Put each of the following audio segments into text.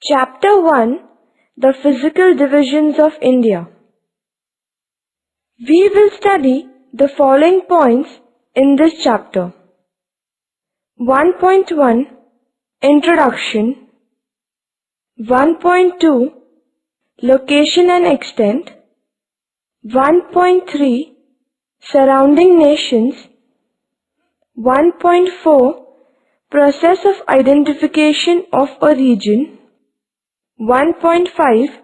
Chapter 1: The Physical Divisions of India. We will study the following points in this chapter. 1.1 Introduction. 1.2 Location and Extent. 1.3 Surrounding Nations. 1.4 Process of Identification of a Region. 1.5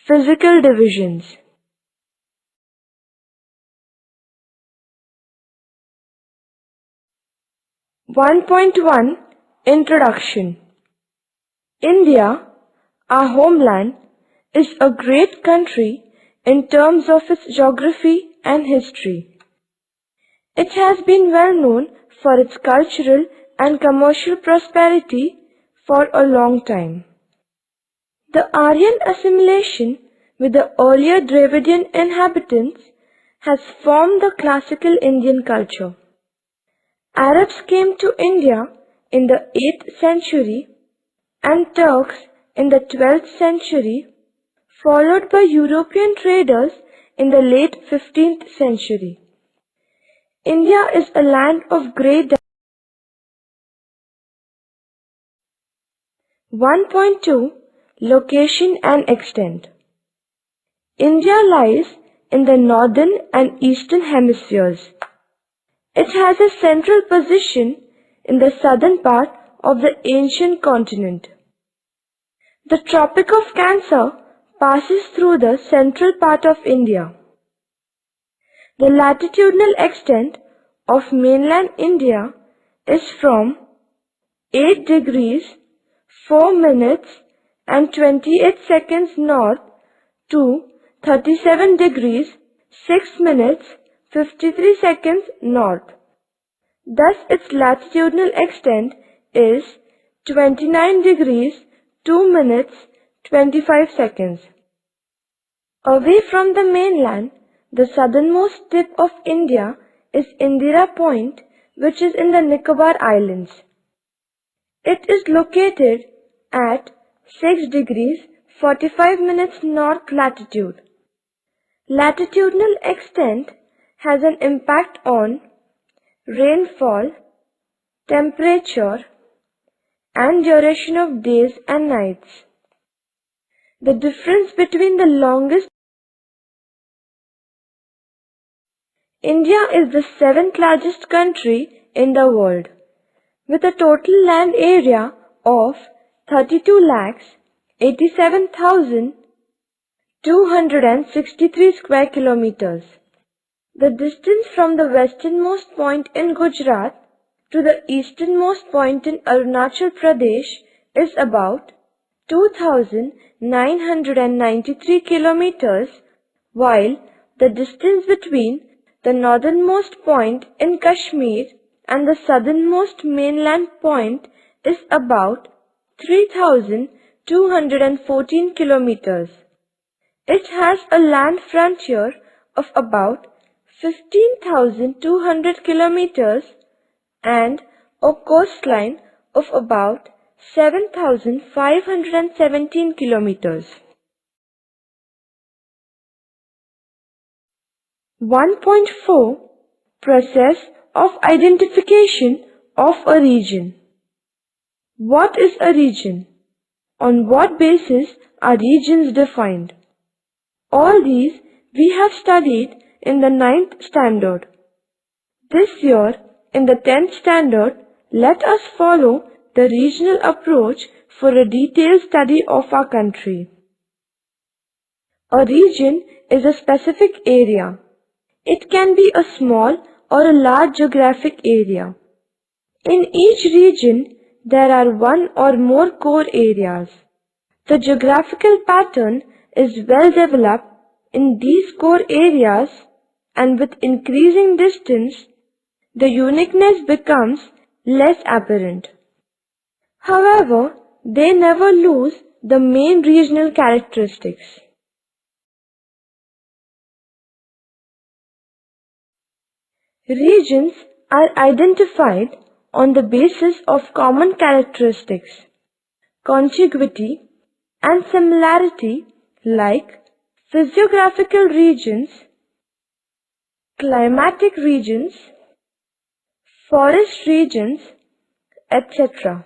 Physical Divisions. One point one Introduction. India, our homeland, is a great country in terms of its geography and history. It has been well known for its cultural and commercial prosperity for a long time. The Aryan assimilation with the earlier Dravidian inhabitants has formed the classical Indian culture. Arabs came to India in the 8th century and Turks in the 12th century, followed by European traders in the late 15th century. India is a land of great diversity. 1.2 Location and Extent. India lies in the northern and eastern hemispheres. It has a central position in the southern part of the ancient continent. The Tropic of Cancer passes through the central part of India. The latitudinal extent of mainland India is from 8 degrees 4 minutes and 28 seconds north to 37 degrees 6 minutes 53 seconds north. Thus its latitudinal extent is 29 degrees 2 minutes 25 seconds. Away from the mainland, the southernmost tip of India is Indira Point, which is in the Nicobar Islands. It is located at 6 degrees 45 minutes north latitude. Latitudinal extent has an impact on rainfall, temperature, and duration of days and nights. The difference between the longest. India is the 7th largest country in the world, with a total land area of 32,87,263 square kilometers. The distance from the westernmost point in Gujarat to the easternmost point in Arunachal Pradesh is about 2,993 kilometers, while the distance between the northernmost point in Kashmir and the southernmost mainland point is about 3,214 kilometers. It has a land frontier of about 15,200 kilometers and a coastline of about 7,517 kilometers. 1.4 Process of Identification of a Region. What is a region? On what basis are regions defined? All these we have studied in the 9th standard. This year, in the 10th standard, let us follow the regional approach for a detailed study of our country. A region is a specific area. It can be a small or a large geographic area. In each region, there are one or more core areas. The geographical pattern is well developed in these core areas, and with increasing distance, the uniqueness becomes less apparent. However, they never lose the main regional characteristics. Regions are identified on the basis of common characteristics, contiguity, and similarity like physiographical regions, climatic regions, forest regions, etc.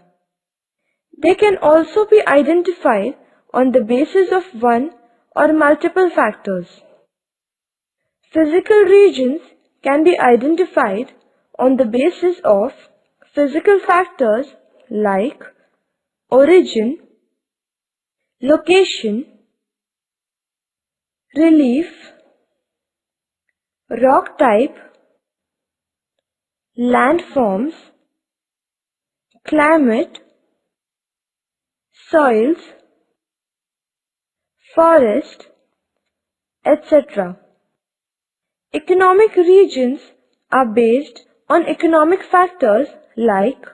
They can also be identified on the basis of one or multiple factors. Physical regions can be identified on the basis of physical factors like origin, location, relief, rock type, landforms, climate, soils, forest, etc. Economic regions are based on economic factors like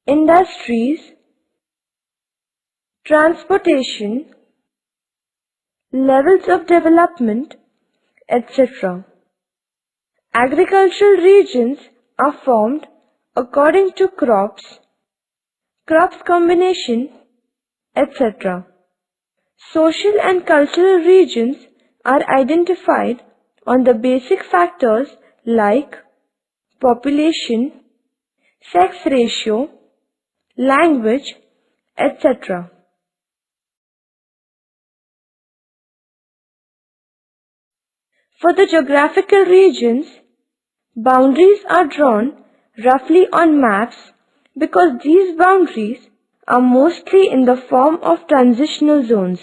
industries, transportation, levels of development, etc. Agricultural regions are formed according to crops combination, etc. Social and cultural regions are identified on the basic factors like population, sex ratio, language, etc. For the geographical regions, boundaries are drawn roughly on maps because these boundaries are mostly in the form of transitional zones.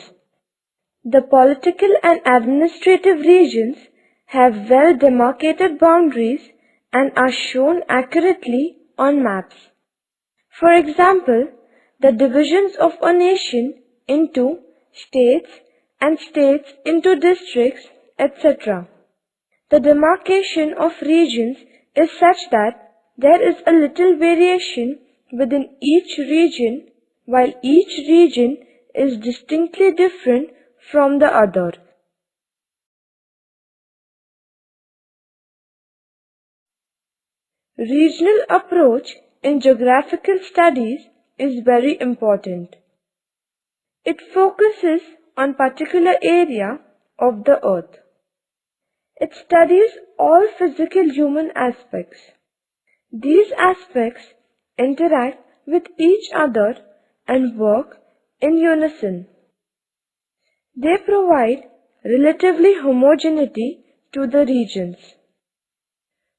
The political and administrative regions have well demarcated boundaries and are shown accurately on maps. For example, the divisions of a nation into states and states into districts, etc. The demarcation of regions is such that there is a little variation within each region, while each region is distinctly different from the other. Regional approach in geographical studies is very important. It focuses on particular area of the earth. It studies all physical human aspects. These aspects interact with each other and work in unison. They provide relatively homogeneity to the regions.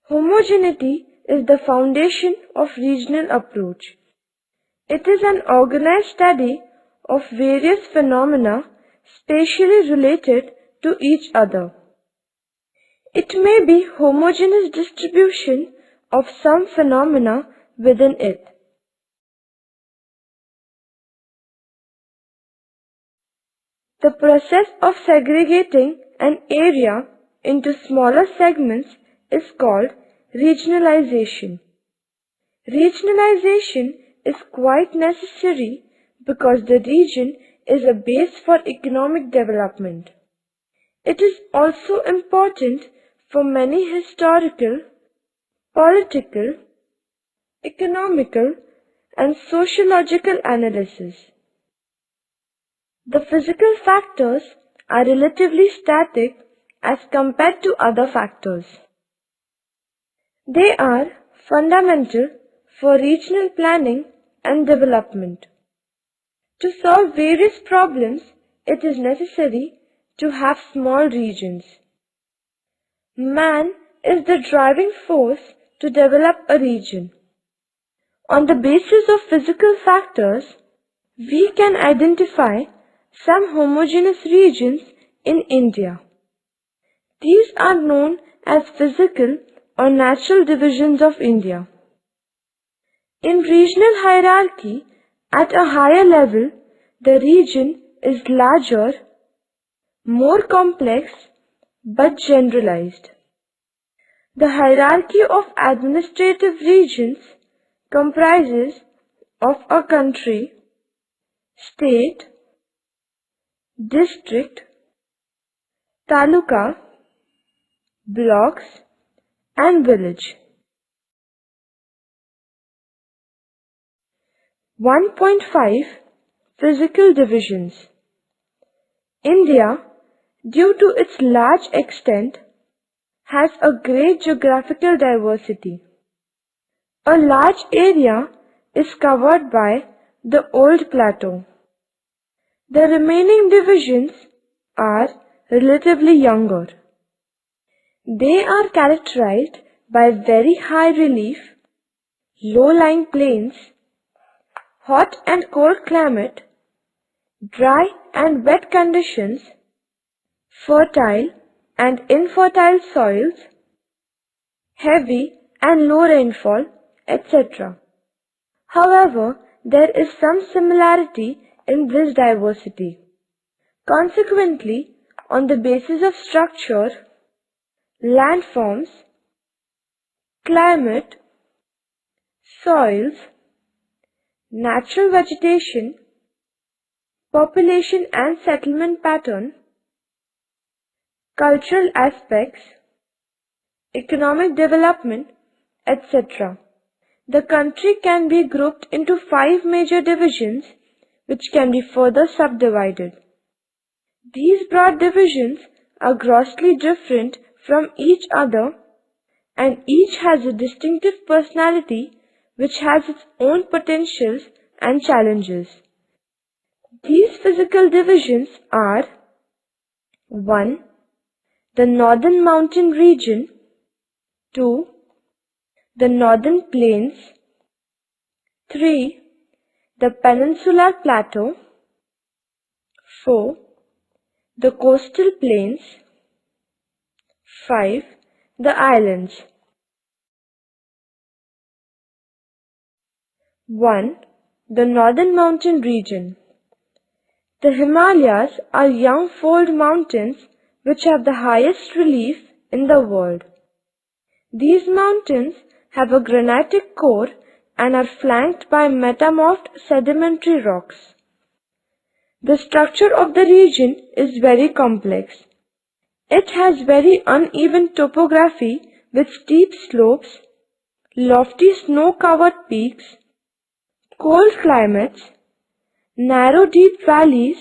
Homogeneity is the foundation of regional approach. It is an organized study of various phenomena spatially related to each other. It may be homogeneous distribution of some phenomena within it. The process of segregating an area into smaller segments is called regionalization. Regionalization is quite necessary because the region is a base for economic development. It is also important for many historical, political, economical, and sociological analysis. The physical factors are relatively static as compared to other factors. They are fundamental for regional planning and development. To solve various problems, it is necessary to have small regions. Man is the driving force to develop a region. On the basis of physical factors, we can identify some homogeneous regions in India. These are known as physical or natural divisions of India. In regional hierarchy, at a higher level, the region is larger, more complex, but generalized. The hierarchy of administrative regions comprises of a country, state, district, taluka, blocks, and village. 1.5 Physical divisions. India, due to its large extent, has a great geographical diversity. A large area is covered by the old plateau. The remaining divisions are relatively younger. They are characterized by very high relief, low-lying plains, hot and cold climate, dry and wet conditions, fertile and infertile soils, heavy and low rainfall, etc. However, there is some similarity in this diversity. Consequently, on the basis of structure, landforms, climate, soils, natural vegetation, population and settlement pattern, cultural aspects, economic development, etc. The country can be grouped into 5 major divisions which can be further subdivided. These broad divisions are grossly different from each other and each has a distinctive personality which has its own potentials and challenges. These physical divisions are 1. The Northern Mountain Region, 2. The Northern Plains, 3. The Peninsular Plateau, 4. The Coastal Plains, 5. The Islands. 1. The Northern Mountain Region. The Himalayas are young fold mountains which have the highest relief in the world. These mountains have a granitic core and are flanked by metamorphed sedimentary rocks. The structure of the region is very complex. It has very uneven topography with steep slopes, lofty snow-covered peaks, cold climates, narrow deep valleys,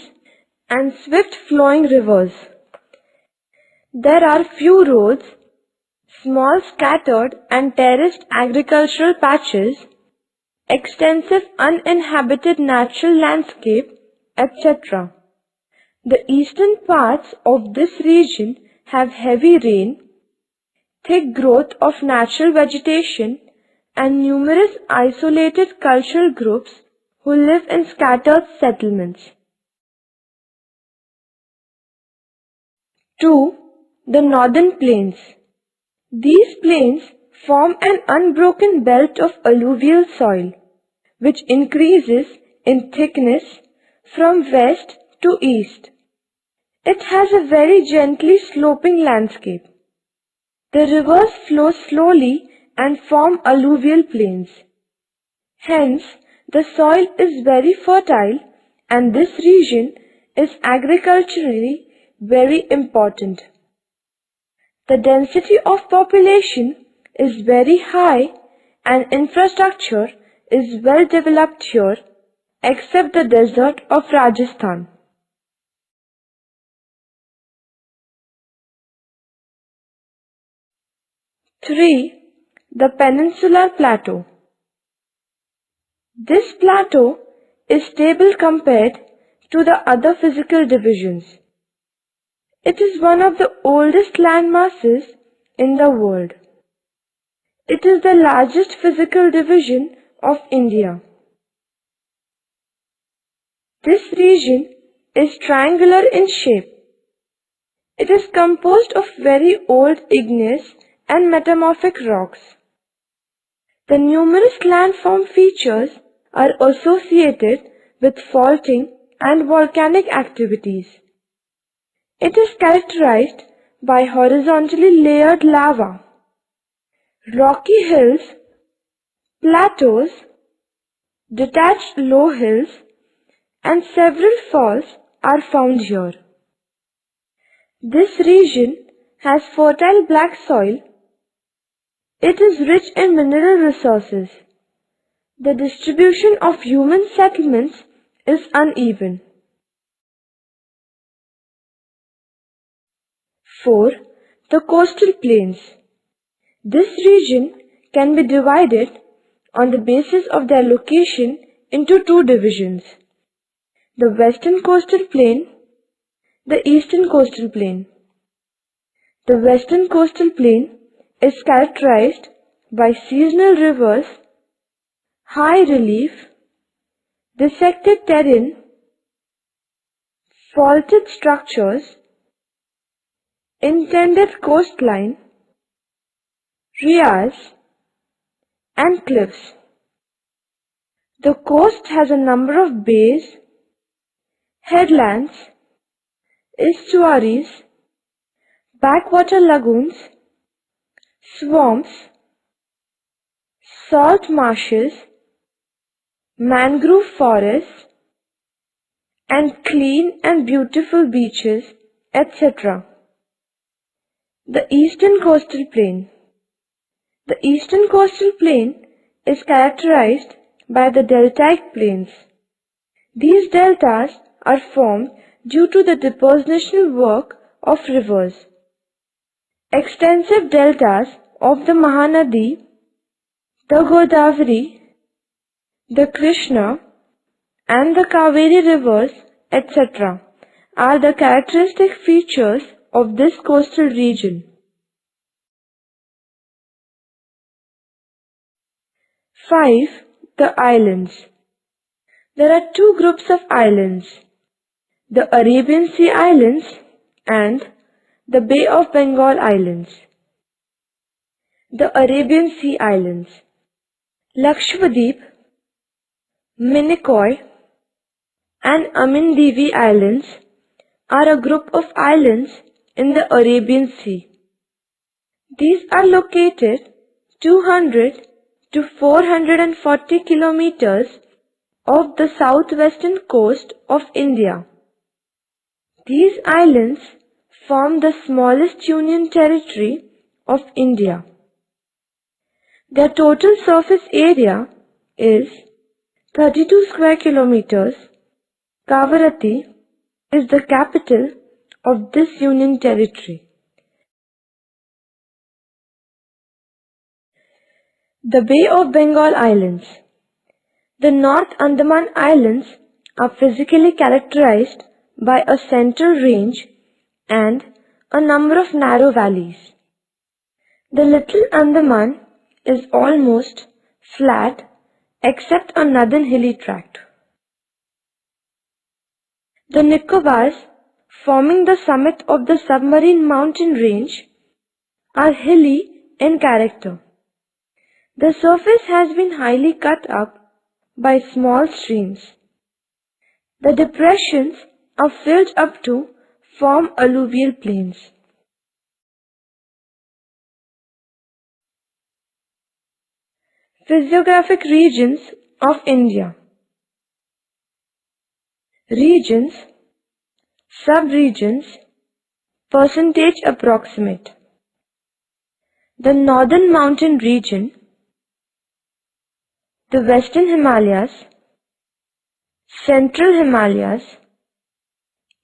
and swift flowing rivers. There are few roads, small scattered and terraced agricultural patches, extensive uninhabited natural landscape, etc. The eastern parts of this region have heavy rain, thick growth of natural vegetation, and numerous isolated cultural groups who live in scattered settlements. 2. The Northern Plains. These plains form an unbroken belt of alluvial soil, which increases in thickness from west to east. It has a very gently sloping landscape. The rivers flow slowly and form alluvial plains. Hence, the soil is very fertile and this region is agriculturally very important. The density of population is very high and infrastructure is well developed here except the desert of Rajasthan. 3. The Peninsular Plateau. This plateau is stable compared to the other physical divisions. It is one of the oldest land masses in the world. It is the largest physical division of India. This region is triangular in shape. It is composed of very old igneous and metamorphic rocks. The numerous landform features are associated with faulting and volcanic activities. It is characterized by horizontally layered lava, rocky hills, plateaus, detached low hills, and several falls are found here. This region has fertile black soil. It is rich in mineral resources. The distribution of human settlements is uneven. 4. The coastal plains. This region can be divided on the basis of their location into two divisions: the western coastal plain, the eastern coastal plain. The western coastal plain is characterized by seasonal rivers, high relief, dissected terrain, faulted structures, intended coastline, rias, and cliffs. The coast has a number of bays, headlands, estuaries, backwater lagoons, swamps, salt marshes, mangrove forests, and clean and beautiful beaches, etc. The eastern coastal plain. The eastern coastal plain is characterized by the deltaic plains. These deltas are formed due to the depositional work of rivers. Extensive deltas of the Mahanadi, the Godavari, the Krishna, and the Kaveri rivers, etc. are the characteristic features of this coastal region. 5. The islands. There are two groups of islands: the Arabian Sea Islands and the Bay of Bengal Islands. The Arabian Sea Islands. Lakshadweep, Minicoy, and Amindivi Islands are a group of islands in the Arabian Sea. These are located 200 to 440 kilometers off the southwestern coast of India. These islands form the smallest union territory of India. Their total surface area is 32 square kilometers. Kavaratti is the capital of this union territory. The Bay of Bengal Islands. The North Andaman Islands are physically characterized by a central range and a number of narrow valleys. The Little Andaman is almost flat except a northern hilly tract. The Nicobars, forming the summit of the submarine mountain range, are hilly in character. The surface has been highly cut up by small streams. The depressions are filled up to form alluvial plains. Physiographic regions of India. Regions, sub-regions, percentage approximate. The Northern Mountain Region, the Western Himalayas, Central Himalayas,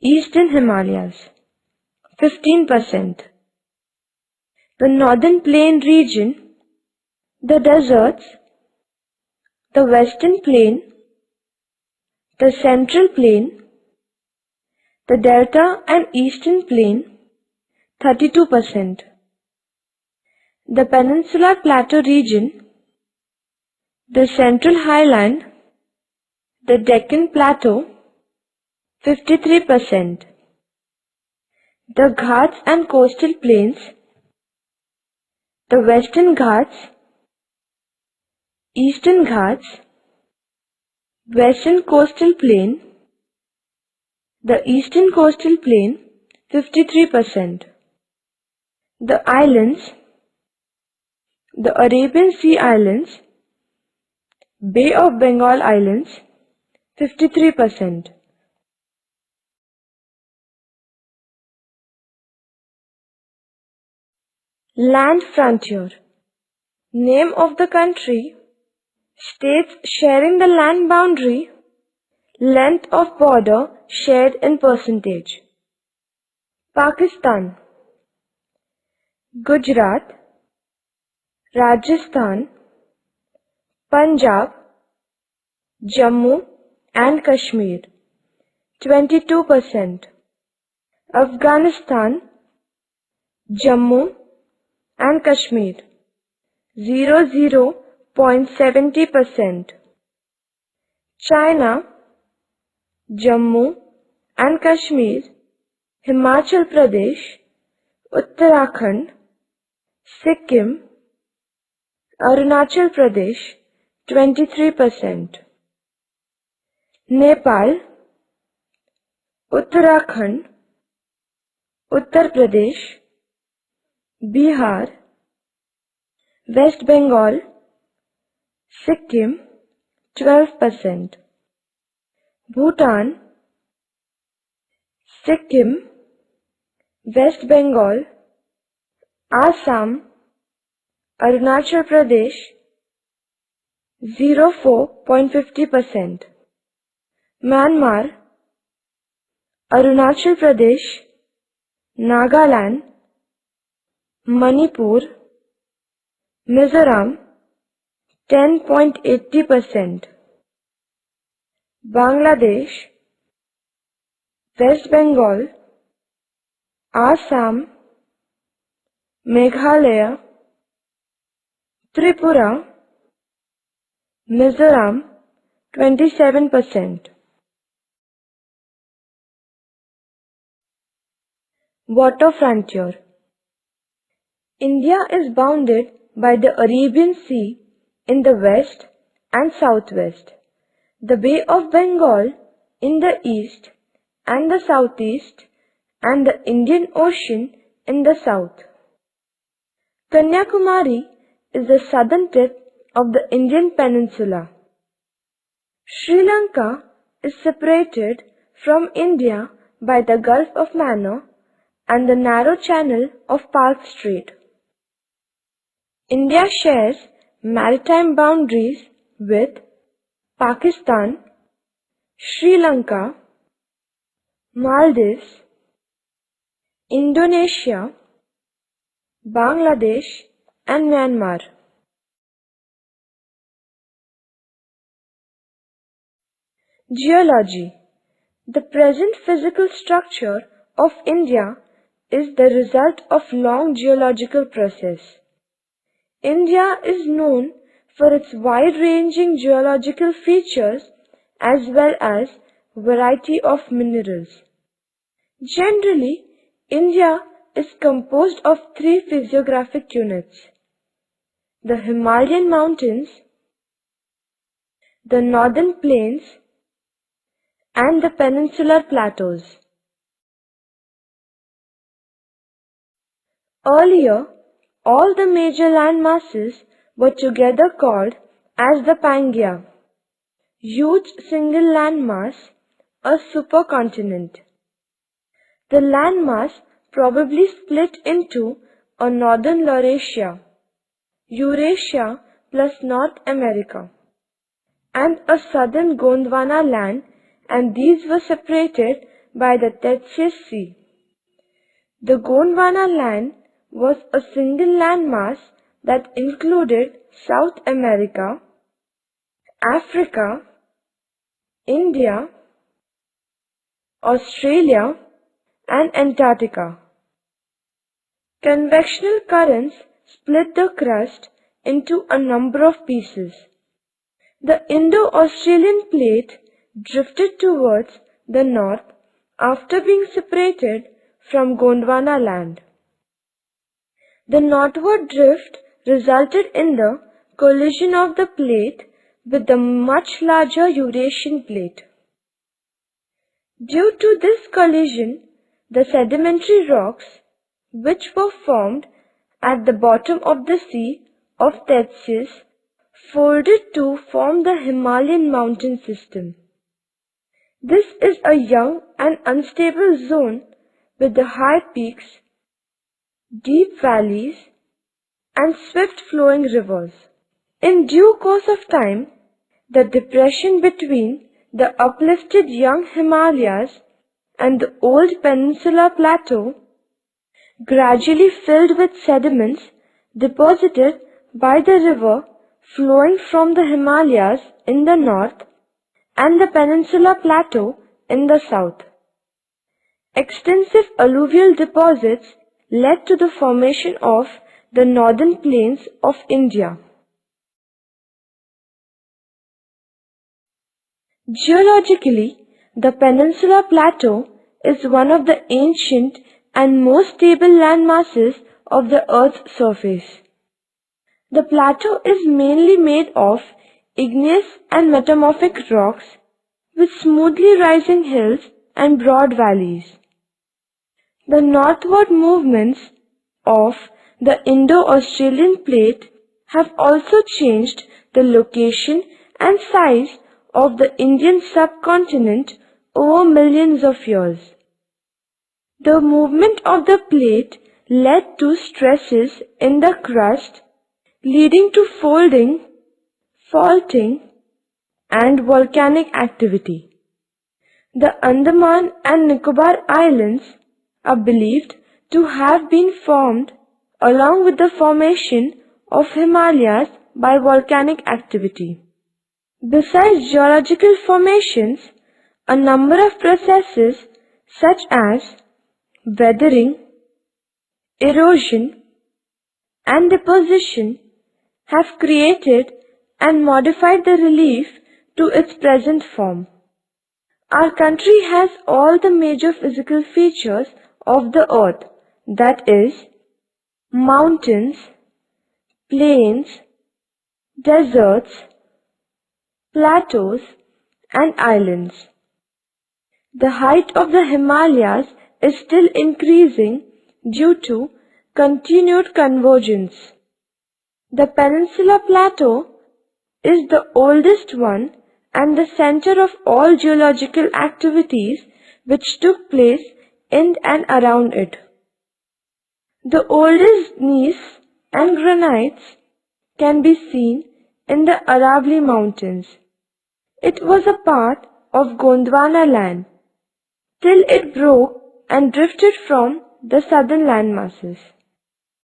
Eastern Himalayas, 15%. The Northern Plain Region, the deserts, the Western Plain, the Central Plain, the Delta and Eastern Plain, 32%. The Peninsular Plateau Region, the Central Highland, the Deccan Plateau, 53%. The Ghats and Coastal Plains, the Western Ghats, Eastern Ghats, Western Coastal Plain, the Eastern Coastal Plain, 53%. The islands, the Arabian Sea Islands, Bay of Bengal Islands, 53%. Land frontier. Name of the country, states sharing the land boundary, Length of border shared in percentage. Pakistan, Gujarat, Rajasthan, Punjab, Jammu and Kashmir 22%. Afghanistan, Jammu and Kashmir 0.70%. China, Jammu and Kashmir, Himachal Pradesh, Uttarakhand, Sikkim, Arunachal Pradesh 23%. Nepal, Uttarakhand, Uttar Pradesh, Bihar, West Bengal, Sikkim 12%. Bhutan, Sikkim, West Bengal, Assam, Arunachal Pradesh 0.50%. Myanmar, Arunachal Pradesh, Nagaland, Manipur, Mizoram 10.80%. Bangladesh, West Bengal, Assam, Meghalaya, Tripura, Mizoram 27%. Water frontier. India is bounded by the Arabian Sea in the west and southwest, the Bay of Bengal in the east and the southeast, and the Indian Ocean in the south. Kanyakumari is the southern tip of the Indian peninsula. Sri Lanka is separated from India by the Gulf of Mannar and the narrow channel of Park Strait. India shares maritime boundaries with Pakistan, Sri Lanka, Maldives, Indonesia, Bangladesh and Myanmar. Geology. The present physical structure of India is the result of long geological process. India is known for its wide-ranging geological features as well as variety of minerals. Generally, India is composed of three physiographic units: the Himalayan mountains, the northern plains, and the peninsular plateaus. Earlier, all the major land masses were together called as the Pangaea, huge single landmass, a supercontinent. The landmass probably split into a northern Laurasia, Eurasia plus North America, and a southern Gondwana land, and these were separated by the Tethys Sea. The Gondwana land was a single landmass that included South America, Africa, India, Australia, and Antarctica. Convectional currents split the crust into a number of pieces. The Indo-Australian plate drifted towards the north after being separated from Gondwana land. The northward drift resulted in the collision of the plate with the much larger Eurasian plate. Due to this collision, the sedimentary rocks, which were formed at the bottom of the Sea of Tethys, folded to form the Himalayan mountain system. This is a young and unstable zone with the high peaks, deep valleys, and swift-flowing rivers. In due course of time, the depression between the uplifted young Himalayas and the old peninsular plateau gradually filled with sediments deposited by the river flowing from the Himalayas in the north and the peninsular plateau in the south. Extensive alluvial deposits led to the formation of the northern plains of India. Geologically, the peninsular plateau is one of the ancient and most stable landmasses of the Earth's surface. The plateau is mainly made of igneous and metamorphic rocks with smoothly rising hills and broad valleys. The northward movements of the Indo-Australian plate have also changed the location and size of the Indian subcontinent over millions of years. The movement of the plate led to stresses in the crust, leading to folding, faulting, and volcanic activity. The Andaman and Nicobar Islands are believed to have been formed along with the formation of Himalayas by volcanic activity. Besides geological formations, a number of processes such as weathering, erosion, and deposition have created and modified the relief to its present form. Our country has all the major physical features of the earth, that is, mountains, plains, deserts, plateaus, and islands. The height of the Himalayas is still increasing due to continued convergence. The Peninsular Plateau is the oldest one and the center of all geological activities which took place in and around it. The oldest gneiss and granites can be seen in the Aravalli Mountains. It was a part of Gondwana land till it broke and drifted from the southern landmasses.